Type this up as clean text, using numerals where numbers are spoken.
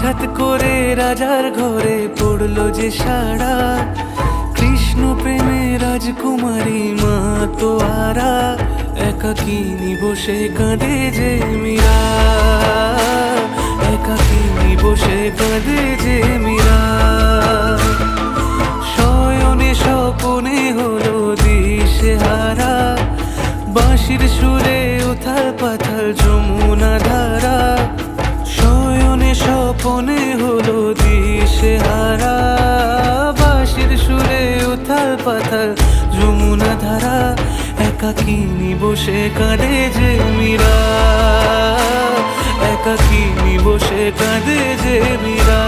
হঠাৎ করে রাজার ঘরে পড়লো যে সাড়া, কৃষ্ণ প্রেমে রাজকুমারী মা তো আরা, একাকিনী বসে কাঁদে যে মীরা, একাকিনী বসে কাঁদে যে মীরা। শয়নে স্বপনে হলো দিশেহারা, বাঁশির সুরে উথাল পাথাল যমুনা ধারা। শয়নে স্বপনে হলো দিশেহারা, বাঁশির সুরে উথাল পাথাল যমুনা ধারা, একাকিনী বসে কাঁদে যে মীরা, একাকিনী বসে কাঁদে যে মীরা।